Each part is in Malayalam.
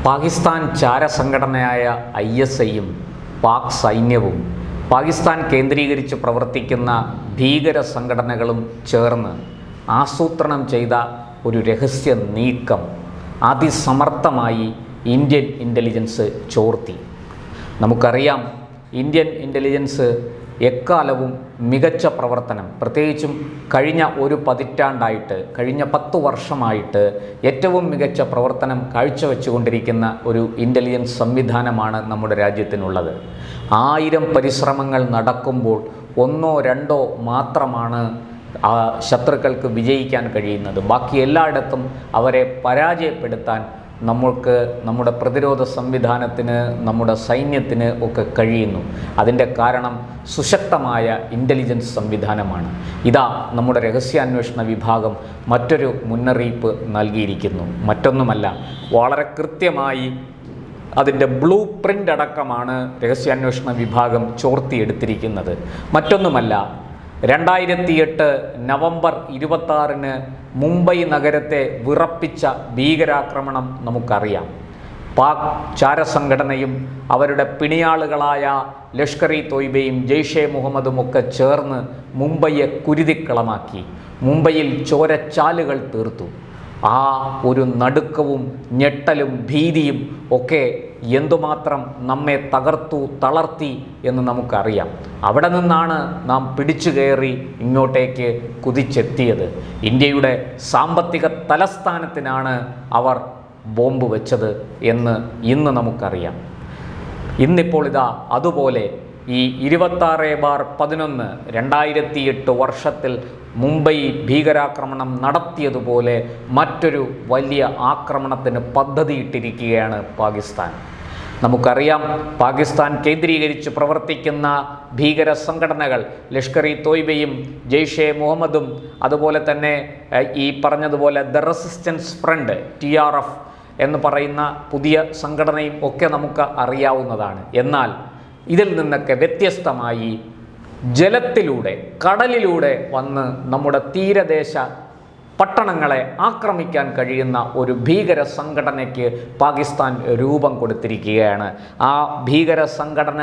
പാകിസ്ഥാൻ ചാരസംഘടനയായ ISIയും പാക് സൈന്യവും പാകിസ്ഥാൻ കേന്ദ്രീകരിച്ച് പ്രവർത്തിക്കുന്ന ഭീകര സംഘടനകളും ചേർന്ന് ആസൂത്രണം ചെയ്ത ഒരു രഹസ്യ നീക്കം അതിസമർത്ഥമായി ഇന്ത്യൻ ഇൻ്റലിജൻസ് ചോർത്തി. നമുക്കറിയാം, ഇന്ത്യൻ ഇൻ്റലിജൻസ് എക്കാലവും മികച്ച പ്രവർത്തനം, പ്രത്യേകിച്ചും കഴിഞ്ഞ ഒരു പതിറ്റാണ്ടായിട്ട്, കഴിഞ്ഞ 10 വർഷമായിട്ട് ഏറ്റവും മികച്ച പ്രവർത്തനം കാഴ്ചവെച്ചുകൊണ്ടിരിക്കുന്ന ഒരു ഇൻ്റലിജൻസ് സംവിധാനമാണ് നമ്മുടെ രാജ്യത്തിനുള്ളത്. 1000 പരിശ്രമങ്ങൾ നടക്കുമ്പോൾ 1ഓ 2ഓ മാത്രമാണ് ശത്രുക്കൾക്ക് വിജയിക്കാൻ കഴിയുന്നത്. ബാക്കി എല്ലായിടത്തും അവരെ പരാജയപ്പെടുത്താൻ നമ്മൾക്ക്, നമ്മുടെ പ്രതിരോധ സംവിധാനത്തിന്, നമ്മുടെ സൈന്യത്തിന് ഒക്കെ കഴിയുന്നു. അതിൻ്റെ കാരണം സുശക്തമായ ഇൻ്റലിജൻസ് സംവിധാനമാണ്. ഇതാ നമ്മുടെ രഹസ്യാന്വേഷണ വിഭാഗം മറ്റൊരു മുന്നറിയിപ്പ് നൽകിയിരിക്കുന്നു. മറ്റൊന്നുമല്ല, വളരെ കൃത്യമായി അതിൻ്റെ ബ്ലൂ പ്രിൻ്റ് അടക്കമാണ് രഹസ്യാന്വേഷണ വിഭാഗം ചോർത്തിയെടുത്തിരിക്കുന്നത്. മറ്റൊന്നുമല്ല, 2008 നവംബർ 26 മുംബൈ നഗരത്തെ വിറപ്പിച്ച ഭീകരാക്രമണം നമുക്കറിയാം. പാക് ചാരസംഘടനയും അവരുടെ പിണിയാളുകളായ ലഷ്കർ ഇ തോയ്ബയും ജെയ്ഷെ മുഹമ്മദും ഒക്കെ ചേർന്ന് മുംബൈയെ കുരുതിക്കളമാക്കി. മുംബൈയിൽ ചോരച്ചാലുകൾ തീർത്തു. ആ ഒരു നടുക്കവും ഞെട്ടലും ഭീതിയും ഒക്കെ എന്തുമാത്രം നമ്മെ തളർത്തി എന്ന് നമുക്കറിയാം. അവിടെ നിന്നാണ് നാം പിടിച്ചു കയറി ഇങ്ങോട്ടേക്ക് കുതിച്ചെത്തിയത്. ഇന്ത്യയുടെ സാമ്പത്തിക തലസ്ഥാനത്തിനാണ് അവർ ബോംബ് വെച്ചത് എന്ന് ഇന്ന് നമുക്കറിയാം. ഇന്നിപ്പോൾ ഇതാ അതുപോലെ ഈ 26/11 2008 വർഷത്തിൽ മുംബൈ ഭീകരാക്രമണം നടത്തിയതുപോലെ മറ്റൊരു വലിയ ആക്രമണത്തിന് പദ്ധതിയിട്ടിരിക്കുകയാണ് പാകിസ്ഥാൻ. നമുക്കറിയാം, പാകിസ്ഥാൻ കേന്ദ്രീകരിച്ച് പ്രവർത്തിക്കുന്ന ഭീകര സംഘടനകൾ ലഷ്കർ ഇ തോയ്ബയും ജെയ്ഷെ മുഹമ്മദും അതുപോലെ തന്നെ ഈ പറഞ്ഞതുപോലെ ദ റെസിസ്റ്റൻസ് ഫ്രണ്ട് TRF എന്ന് പറയുന്ന പുതിയ സംഘടനയും ഒക്കെ നമുക്ക് അറിയാവുന്നതാണ്. എന്നാൽ ഇതിൽ നിന്നൊക്കെ വ്യത്യസ്തമായി ജലത്തിലൂടെ, കടലിലൂടെ വന്ന് നമ്മുടെ തീരദേശ പട്ടണങ്ങളെ ആക്രമിക്കാൻ കഴിയുന്ന ഒരു ഭീകര സംഘടനയ്ക്ക് പാകിസ്ഥാൻ രൂപം കൊടുത്തിരിക്കുകയാണ്. ആ ഭീകര സംഘടന,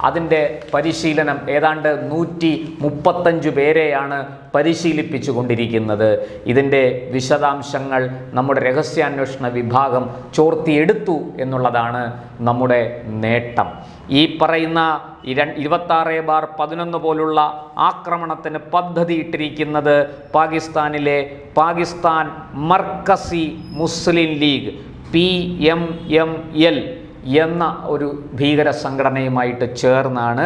അതിൻ്റെ പരിശീലനം ഏതാണ്ട് 135 പേരെയാണ് പരിശീലിപ്പിച്ചു കൊണ്ടിരിക്കുന്നത്. ഇതിൻ്റെ വിശദാംശങ്ങൾ നമ്മുടെ രഹസ്യാന്വേഷണ വിഭാഗം ചോർത്തിയെടുത്തു എന്നുള്ളതാണ് നമ്മുടെ നേട്ടം. ഈ പറയുന്ന 26/11 പോലുള്ള ആക്രമണത്തിന് പദ്ധതിയിട്ടിരിക്കുന്നത് പാകിസ്ഥാനിലെ പാകിസ്ഥാൻ മർക്കസി മുസ്ലിം ലീഗ് PMML എന്ന ഒരു ഭീകര സംഘടനയുമായിട്ട് ചേർന്നാണ്.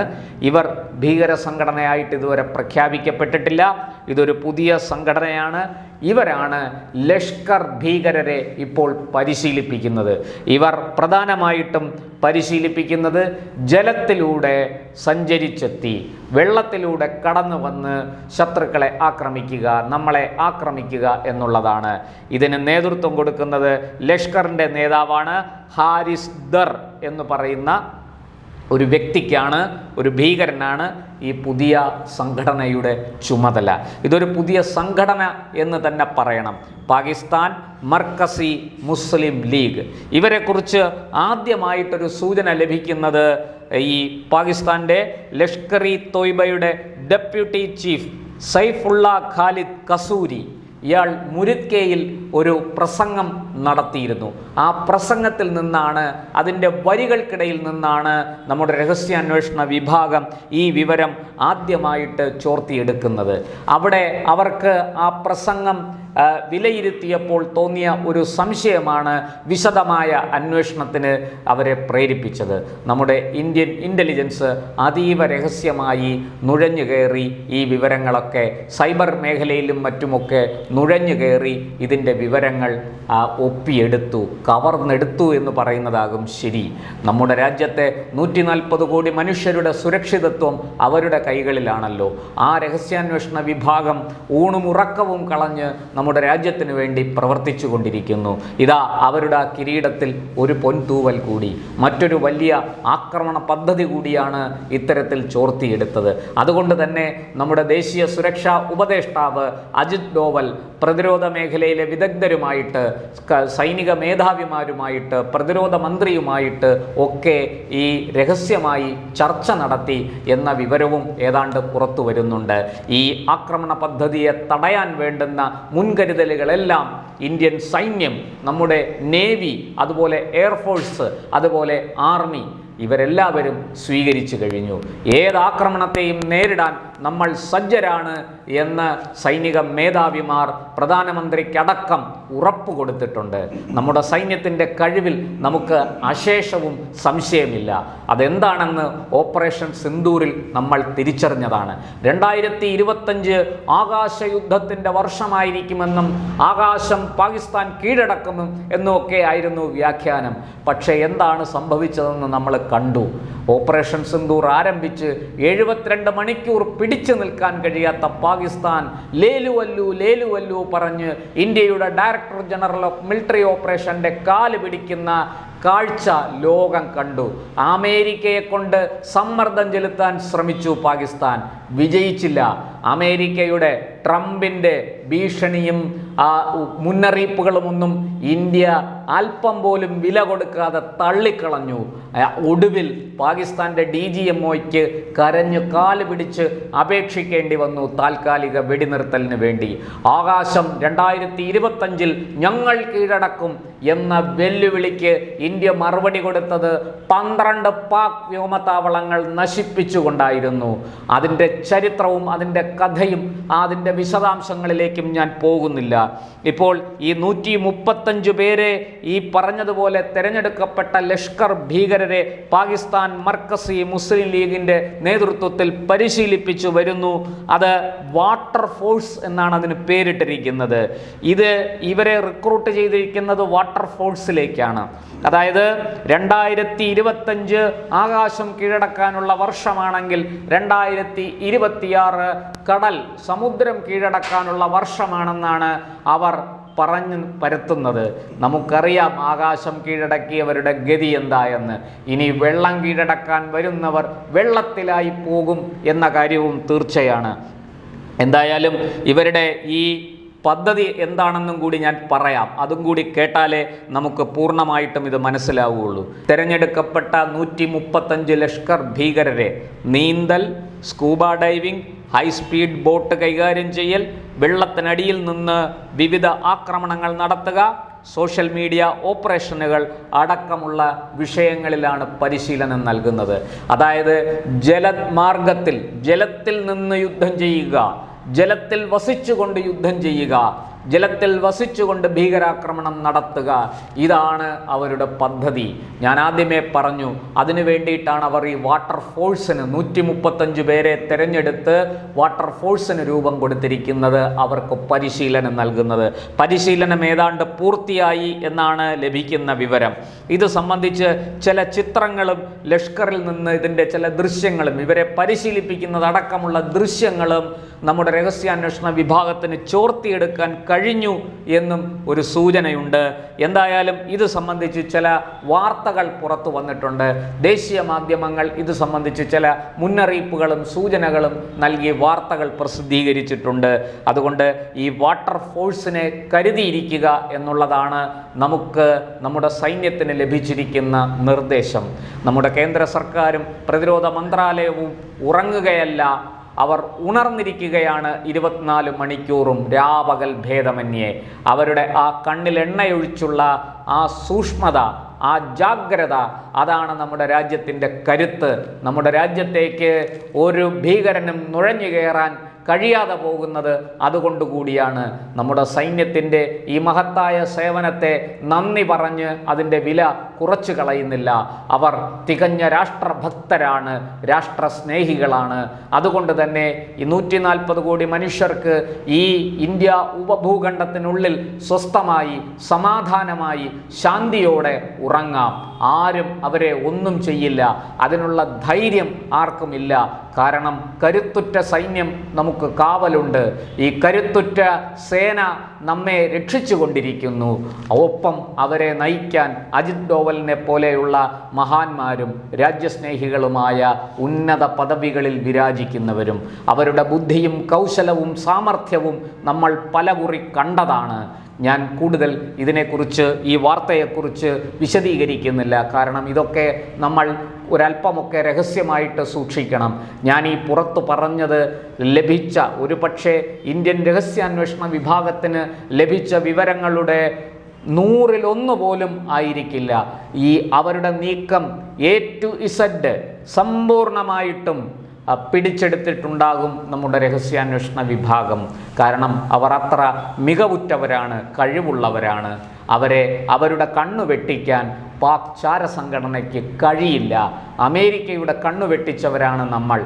ഇവർ ഭീകര സംഘടനയായിട്ട് ഇതുവരെ പ്രഖ്യാപിക്കപ്പെട്ടിട്ടില്ല. ഇതൊരു പുതിയ സംഘടനയാണ്. ഇവരാണ് ലഷ്കർ ഭീകരരെ ഇപ്പോൾ പരിശീലിപ്പിക്കുന്നത്. ഇവർ പ്രധാനമായിട്ടും പരിശീലിപ്പിക്കുന്നത് ജലത്തിലൂടെ സഞ്ചരിച്ചെത്തി വെള്ളത്തിലൂടെ കടന്നു വന്ന് ശത്രുക്കളെ ആക്രമിക്കുക, നമ്മളെ ആക്രമിക്കുക എന്നുള്ളതാണ്. ഇതിന് നേതൃത്വം കൊടുക്കുന്നത് ലഷ്കറിൻ്റെ നേതാവാണ് ഹാരിസ് ദർ എന്ന് പറയുന്ന ഒരു വ്യക്തിക്കാണ്, ഒരു ഭീകരനാണ് ഈ പുതിയ സംഘടനയുടെ ചുമതല. ഇതൊരു പുതിയ സംഘടന എന്ന് തന്നെ പറയണം. പാകിസ്ഥാൻ മർക്കസി മുസ്ലിം ലീഗ്. ഇവരെക്കുറിച്ച് ആദ്യമായിട്ടൊരു സൂചന ലഭിക്കുന്നത് ഈ പാകിസ്ഥാൻ്റെ ലഷ്കർ ഇ തോയ്ബയുടെ ഡെപ്യൂട്ടി ചീഫ് സൈഫുള്ള ഖാലിദ് കസൂരി, ഇയാൾ മുരിദ്കയിൽ ഒരു പ്രസംഗം നടത്തിയിരുന്നു. ആ പ്രസംഗത്തിൽ നിന്നാണ്, അതിൻ്റെ വരികൾക്കിടയിൽ നിന്നാണ് നമ്മുടെ രഹസ്യാന്വേഷണ വിഭാഗം ഈ വിവരം ആദ്യമായിട്ട് ചോർത്തിയെടുക്കുന്നത്. അവിടെ അവർക്ക് ആ പ്രസംഗം വിലയിരുത്തിയപ്പോൾ തോന്നിയ ഒരു സംശയമാണ് വിശദമായ അന്വേഷണത്തിന് അവരെ പ്രേരിപ്പിച്ചത്. നമ്മുടെ ഇന്ത്യൻ ഇൻ്റലിജൻസ് അതീവ രഹസ്യമായി നുഴഞ്ഞു കയറി ഈ വിവരങ്ങളൊക്കെ സൈബർ മേഖലയിലും മറ്റുമൊക്കെ നുഴഞ്ഞു കയറി ഇതിൻ്റെ വിവരങ്ങൾ ഒപ്പിയെടുത്തു, കവർന്നെടുത്തു എന്ന് പറയുന്നതാകും ശരി. നമ്മുടെ രാജ്യത്തെ 140 കോടി മനുഷ്യരുടെ സുരക്ഷിതത്വം അവരുടെ കൈകളിലാണല്ലോ. ആ രഹസ്യാന്വേഷണ വിഭാഗം ഊണുമുറക്കവും കളഞ്ഞ് നമ്മുടെ രാജ്യത്തിന് വേണ്ടി പ്രവർത്തിച്ചു കൊണ്ടിരിക്കുന്നു. ഇതാ അവരുടെ കിരീടത്തിൽ ഒരു പൊൻതൂവൽ കൂടി, മറ്റൊരു വലിയ ആക്രമണ പദ്ധതി കൂടിയാണ് ഇത്തരത്തിൽ ചോർത്തിയെടുത്തത്. അതുകൊണ്ട് തന്നെ നമ്മുടെ ദേശീയ സുരക്ഷാ ഉപദേഷ്ടാവ് അജിത് ഡോവൽ പ്രതിരോധ മേഖലയിലെ വിദഗ്ധരുമായിട്ട്, സൈനിക മേധാവിമാരുമായിട്ട്, പ്രതിരോധ മന്ത്രിയുമായിട്ട് ഒക്കെ ഈ രഹസ്യമായി ചർച്ച നടത്തി എന്ന വിവരവും ഏതാണ്ട് പുറത്തു വരുന്നുണ്ട്. ഈ ആക്രമണ പദ്ധതിയെ തടയാൻ വേണ്ടുന്ന മുൻകരുതലുകളെല്ലാം ഇന്ത്യൻ സൈന്യം, നമ്മുടെ നേവി, അതുപോലെ എയർഫോഴ്സ്, അതുപോലെ ആർമി ഇവരെല്ലാവരും സ്വീകരിച്ചു കഴിഞ്ഞു. ഏതാക്രമണത്തെയും നേരിടാൻ നമ്മൾ സജ്ജരാണ് എന്ന് സൈനിക മേധാവിമാർ പ്രധാനമന്ത്രിക്കടക്കം ഉറപ്പ് കൊടുത്തിട്ടുണ്ട്. നമ്മുടെ സൈന്യത്തിൻ്റെ കഴിവിൽ നമുക്ക് അശേഷവും സംശയമില്ല. അതെന്താണെന്ന് ഓപ്പറേഷൻ സിന്ദൂരിൽ നമ്മൾ തിരിച്ചറിഞ്ഞതാണ്. 2025 ആകാശയുദ്ധത്തിൻ്റെ വർഷമായിരിക്കുമെന്നും ആകാശം പാകിസ്ഥാൻ കീഴടക്കുമെന്നും എന്നൊക്കെ ആയിരുന്നു വ്യാഖ്യാനം. പക്ഷേ എന്താണ് സംഭവിച്ചതെന്ന് നമ്മൾ കണ്ടു. ഓപ്പറേഷൻ സിന്ദൂർ ആരംഭിച്ച് 72 മണിക്കൂർ പിടിച്ചു നിൽക്കാൻ കഴിയാത്ത പാകിസ്ഥാൻ ലേലുവല്ലു പറഞ്ഞ് ഇന്ത്യയുടെ ഡയറക്ടർ ജനറൽ ഓഫ് മിലിറ്ററി ഓപ്പറേഷൻ്റെ കാല് പിടിക്കുന്ന കാഴ്ച ലോകം കണ്ടു. അമേരിക്കയെ കൊണ്ട് സമ്മർദ്ദം ചെലുത്താൻ ശ്രമിച്ചു പാകിസ്ഥാൻ, വിജയിച്ചില്ല. അമേരിക്കയുടെ, ട്രംപിൻ്റെ ഭീഷണിയും മുന്നറിയിപ്പുകളുമൊന്നും ഇന്ത്യ അല്പം പോലും വില കൊടുക്കാതെ തള്ളിക്കളഞ്ഞു. ഒടുവിൽ പാകിസ്ഥാൻ്റെ DGMOയ്ക്ക് കരഞ്ഞു കാല് പിടിച്ച് അപേക്ഷിക്കേണ്ടി വന്നു താൽക്കാലിക വെടിനിർത്തലിന് വേണ്ടി. ആകാശം 2025 ഞങ്ങൾ കീഴടക്കും എന്ന വെല്ലുവിളിക്ക് ഇന്ത്യ മറുപടി കൊടുത്തത് 12 പാക് വ്യോമതാവളങ്ങൾ നശിപ്പിച്ചുകൊണ്ടായിരുന്നു. അതിൻ്റെ ചരിത്രവും അതിൻ്റെ കഥയും അതിൻ്റെ വിശദാംശങ്ങളിലേക്കും ഞാൻ പോകുന്നില്ല. ഇപ്പോൾ ഈ 135 പേരെ ഈ പറഞ്ഞതുപോലെ തിരഞ്ഞെടുക്കപ്പെട്ട ലഷ്കർ ഭീകരരെ പാകിസ്ഥാൻ മർക്കസി മുസ്ലിം ലീഗിൻ്റെ നേതൃത്വത്തിൽ പരിശീലിപ്പിച്ചു വരുന്നു. അത് വാട്ടർ ഫോഴ്സ് എന്നാണ് അതിന് പേരിട്ടിരിക്കുന്നത്. ഇവരെ റിക്രൂട്ട് ചെയ്തിരിക്കുന്നത് വാട്ടർ ഫോഴ്സിലേക്കാണ്. അതായത് 2025 ആകാശം കീഴടക്കാനുള്ള വർഷമാണെങ്കിൽ 2026 കടൽ, സമുദ്രം കീഴടക്കാനുള്ള വർഷമാണെന്നാണ് അവർ പറഞ്ഞു പരത്തുന്നത്. നമുക്കറിയാം ആകാശം കീഴടക്കിയവരുടെ ഗതി എന്തായെന്ന്. ഇനി വെള്ളം കീഴടക്കാൻ വരുന്നവർ വെള്ളത്തിലായി പോകും എന്ന കാര്യവും തീർച്ചയാണ്. എന്തായാലും ഇവരുടെ ഈ പദ്ധതി എന്താണെന്നും കൂടി ഞാൻ പറയാം. അതും കൂടി കേട്ടാലേ നമുക്ക് പൂർണ്ണമായിട്ടും ഇത് മനസ്സിലാവുകയുള്ളൂ. തിരഞ്ഞെടുക്കപ്പെട്ട 135 ലഷ്കർ ഭീകരരെ നീന്തൽ, സ്കൂബ ഡൈവിംഗ്, ഹൈസ്പീഡ് ബോട്ട് കൈകാര്യം ചെയ്യൽ, വെള്ളത്തിനടിയിൽ നിന്ന് വിവിധ ആക്രമണങ്ങൾ നടത്തുക, സോഷ്യൽ മീഡിയ ഓപ്പറേഷനുകൾ അടക്കമുള്ള വിഷയങ്ങളിലാണ് പരിശീലനം നൽകുന്നത്. അതായത് ജലമാർഗത്തിൽ, ജലത്തിൽ നിന്ന് യുദ്ധം ചെയ്യുക, ജലത്തിൽ വസിച്ചുകൊണ്ട് യുദ്ധം ചെയ്യുക, ജലത്തിൽ വസിച്ചുകൊണ്ട് ഭീകരാക്രമണം നടത്തുക, ഇതാണ് അവരുടെ പദ്ധതി. ഞാൻ ആദ്യമേ പറഞ്ഞു, അതിനു വേണ്ടിയിട്ടാണ് അവർ ഈ വാട്ടർ ഫോഴ്സിന് 135 പേരെ തിരഞ്ഞെടുത്ത് വാട്ടർ ഫോഴ്സിന് രൂപം കൊടുത്തിരിക്കുന്നത്, അവർക്ക് പരിശീലനം നൽകുന്നത്. പരിശീലനം ഏതാണ്ട് പൂർത്തിയായി എന്നാണ് ലഭിക്കുന്ന വിവരം. ഇത് സംബന്ധിച്ച് ചില ചിത്രങ്ങളും ലഷ്കറിൽ നിന്ന് ഇതിൻ്റെ ചില ദൃശ്യങ്ങളും ഇവരെ പരിശീലിപ്പിക്കുന്നതടക്കമുള്ള ദൃശ്യങ്ങളും നമ്മുടെ രഹസ്യാന്വേഷണ വിഭാഗത്തിന് ചോർത്തിയെടുക്കാൻ കഴിഞ്ഞു എന്നും ഒരു സൂചനയുണ്ട്. എന്തായാലും ഇത് സംബന്ധിച്ച് ചില വാർത്തകൾ പുറത്തു വന്നിട്ടുണ്ട്. ദേശീയ മാധ്യമങ്ങൾ ഇത് സംബന്ധിച്ച് ചില മുന്നറിയിപ്പുകളും സൂചനകളും നൽകി വാർത്തകൾ പ്രസിദ്ധീകരിച്ചിട്ടുണ്ട്. അതുകൊണ്ട് ഈ വാട്ടർ ഫോഴ്സിനെ കരുതിയിരിക്കുക എന്നുള്ളതാണ് നമുക്ക് നമ്മുടെ സൈന്യത്തിന് ലഭിച്ചിരിക്കുന്ന നിർദ്ദേശം. നമ്മുടെ കേന്ദ്ര സർക്കാരും പ്രതിരോധ മന്ത്രാലയവും ഉറങ്ങുകയല്ല, അവർ ഉണർന്നിരിക്കുകയാണ് 24 മണിക്കൂറും രാപകൽ ഭേദമന്യേ. അവരുടെ ആ കണ്ണിൽ എണ്ണയൊഴിച്ചുള്ള ആ സൂക്ഷ്മത, ആ ജാഗ്രത, അതാണ് നമ്മുടെ രാജ്യത്തിൻ്റെ കരുത്ത്. നമ്മുടെ രാജ്യത്തേക്ക് ഒരു ഭീകരനും നുഴഞ്ഞു കയറാൻ കഴിയാതെ പോകുന്നത് അതുകൊണ്ടുകൂടിയാണ്. നമ്മുടെ സൈന്യത്തിൻ്റെ ഈ മഹത്തായ സേവനത്തെ നന്ദി പറഞ്ഞ് അതിൻ്റെ വില കുറച്ചു കളയുന്നില്ല. അവർ തികഞ്ഞ രാഷ്ട്രഭക്തരാണ്, രാഷ്ട്രസ്നേഹികളാണ്. അതുകൊണ്ട് തന്നെ ഈ 140 കോടി മനുഷ്യർക്ക് ഈ ഇന്ത്യ ഉപഭൂഖണ്ഡത്തിനുള്ളിൽ സ്വസ്ഥമായി, സമാധാനമായി, ശാന്തിയോടെ ഉറങ്ങാം. ആരും അവരെ ഒന്നും ചെയ്യില്ല. അതിനുള്ള ധൈര്യം ആർക്കുമില്ല. കാരണം കരുത്തുറ്റ സൈന്യം നമുക്ക് നമുക്ക് കാവലുണ്ട്. ഈ കരുത്തുറ്റ സേന നമ്മെ രക്ഷിച്ചു കൊണ്ടിരിക്കുന്നു. ഒപ്പം അവരെ നയിക്കാൻ അജിത് ഡോവലിനെ പോലെയുള്ള മഹാന്മാരും രാജ്യസ്നേഹികളുമായ ഉന്നത പദവികളിൽ വിരാജിക്കുന്നവരും അവരുടെ ബുദ്ധിയും കൗശലവും സാമർഥ്യവും നമ്മൾ പലകുറി കണ്ടതാണ്. ഞാൻ കൂടുതൽ ഇതിനെക്കുറിച്ച്, ഈ വാർത്തയെക്കുറിച്ച് വിശദീകരിക്കുന്നില്ല. കാരണം ഇതൊക്കെ നമ്മൾ ഒരല്പമൊക്കെ രഹസ്യമായിട്ട് സൂക്ഷിക്കണം. ഞാൻ ഈ പുറത്തു പറഞ്ഞത് ലഭിച്ച, ഒരു പക്ഷേ ഇന്ത്യൻ രഹസ്യാന്വേഷണ വിഭാഗത്തിന് ലഭിച്ച വിവരങ്ങളുടെ 100-1 പോലും ആയിരിക്കില്ല. ഈ അവരുടെ നീക്കം A to Z സമ്പൂർണമായിട്ടും പിടിച്ചെടുത്തിട്ടുണ്ടാകും നമ്മുടെ രഹസ്യാന്വേഷണ വിഭാഗം. കാരണം അവർ അത്ര മികവുറ്റവരാണ്, കഴിവുള്ളവരാണ്. അവരുടെ കണ്ണു വെട്ടിക്കാൻ പാക് ചാരസംഘടനയ്ക്ക് കഴിയില്ല. അമേരിക്കയുടെ കണ്ണു വെട്ടിച്ചവരാണ് നമ്മൾ.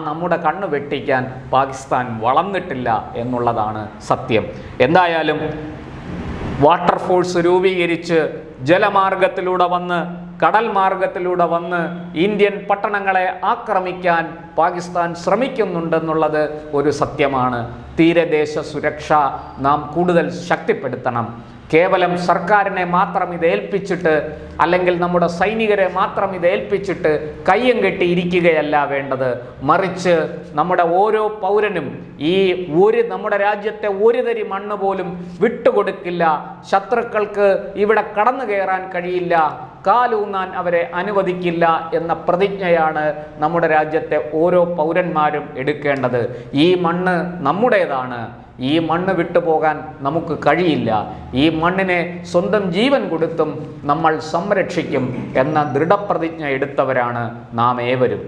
നമ്മുടെ കണ്ണു വെട്ടിക്കാൻ പാകിസ്ഥാൻ വളർന്നിട്ടില്ല എന്നുള്ളതാണ് സത്യം. എന്തായാലും വാട്ടർ ഫോഴ്സ് രൂപീകരിച്ച് ജലമാർഗത്തിലൂടെ വന്ന്, കടൽ മാർഗത്തിലൂടെ വന്ന് ഇന്ത്യൻ പട്ടണങ്ങളെ ആക്രമിക്കാൻ പാകിസ്ഥാൻ ശ്രമിക്കുന്നുണ്ടെന്നുള്ളത് ഒരു സത്യമാണ്. തീരദേശ സുരക്ഷ നാം കൂടുതൽ ശക്തിപ്പെടുത്തണം. കേവലം സർക്കാരിനെ മാത്രം ഇത് ഏൽപ്പിച്ചിട്ട്, അല്ലെങ്കിൽ നമ്മുടെ സൈനികരെ മാത്രം ഇത് ഏൽപ്പിച്ചിട്ട് കയ്യം കെട്ടി ഇരിക്കുകയല്ല വേണ്ടത്. മറിച്ച് നമ്മുടെ ഓരോ പൗരനും നമ്മുടെ രാജ്യത്തെ ഒരു തരി മണ്ണ് പോലും വിട്ടുകൊടുക്കില്ല. ശത്രുക്കൾക്ക് ഇവിടെ കടന്നു കയറാൻ കഴിയില്ല, കാലൂന്നാൻ അവരെ അനുവദിക്കില്ല എന്ന പ്രതിജ്ഞയാണ് നമ്മുടെ രാജ്യത്തെ ഓരോ പൗരന്മാരും എടുക്കേണ്ടത്. ഈ മണ്ണ് നമ്മുടേതാണ്. ഈ മണ്ണ് വിട്ടുപോകാൻ നമുക്ക് കഴിയില്ല. ഈ മണ്ണിനെ സ്വന്തം ജീവൻ കൊടുത്തും നമ്മൾ സംരക്ഷിക്കും എന്ന ദൃഢപ്രതിജ്ഞ എടുത്തവരാണ് നാം ഏവരും.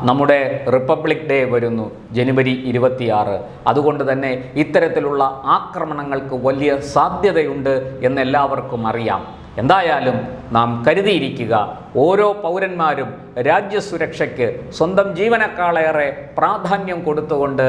നമ്മുടെ റിപ്പബ്ലിക് ഡേ വരുന്നു, ജനുവരി 26. അതുകൊണ്ട് തന്നെ ഇത്തരത്തിലുള്ള ആക്രമണങ്ങൾക്ക് വലിയ സാധ്യതയുണ്ട് എന്നെല്ലാവർക്കും അറിയാം. എന്തായാലും നാം കരുതിയിരിക്കുക. ഓരോ പൗരന്മാരും രാജ്യസുരക്ഷയ്ക്ക് സ്വന്തം ജീവനേക്കാളേറെ പ്രാധാന്യം കൊടുത്തുകൊണ്ട്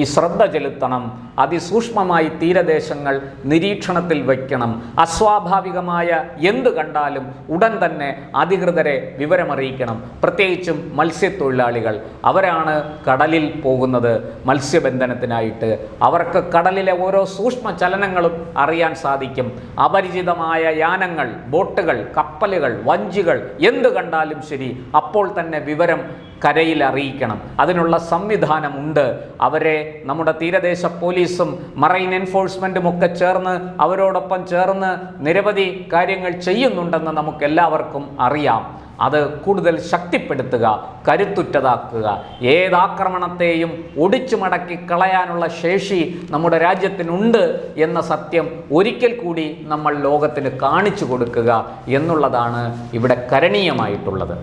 ഈ ശ്രദ്ധ ചെലുത്തണം. അതിസൂക്ഷ്മമായി തീരദേശങ്ങൾ നിരീക്ഷണത്തിൽ വയ്ക്കണം. അസ്വാഭാവികമായ എന്ത് കണ്ടാലും ഉടൻ തന്നെ അധികൃതരെ വിവരമറിയിക്കണം. പ്രത്യേകിച്ചും മത്സ്യത്തൊഴിലാളികൾ, അവരാണ് കടലിൽ പോകുന്നത് മത്സ്യബന്ധനത്തിനായിട്ട്. അവർക്ക് കടലിലെ ഓരോ സൂക്ഷ്മ ചലനങ്ങളും അറിയാൻ സാധിക്കും. അപരിചിതമായ യാനങ്ങൾ, ബോട്ടുകൾ, കപ്പലുകൾ, വഞ്ചികൾ എന്ത് കണ്ടാലും ശരി അപ്പോൾ തന്നെ വിവരം കരയിൽ അറിയിക്കണം. അതിനുള്ള സംവിധാനമുണ്ട്. അവരെ നമ്മുടെ തീരദേശ പോലീസും മറൈൻ എൻഫോഴ്സ്മെൻറ്റും ഒക്കെ ചേർന്ന്, അവരോടൊപ്പം ചേർന്ന് നിരവധി കാര്യങ്ങൾ ചെയ്യുന്നുണ്ടെന്ന് നമുക്ക് എല്ലാവർക്കും അറിയാം. അത് കൂടുതൽ ശക്തിപ്പെടുത്തുക, കരുത്തുറ്റതാക്കുക. ഏതാക്രമണത്തെയും ഒടിച്ചു മടക്കി കളയാനുള്ള ശേഷി നമ്മുടെ രാജ്യത്തിനുണ്ട് എന്ന സത്യം ഒരിക്കൽ കൂടി നമ്മൾ ലോകത്തിന് കാണിച്ചു കൊടുക്കുക എന്നുള്ളതാണ് ഇവിടെ കരണീയമായിട്ടുള്ളത്.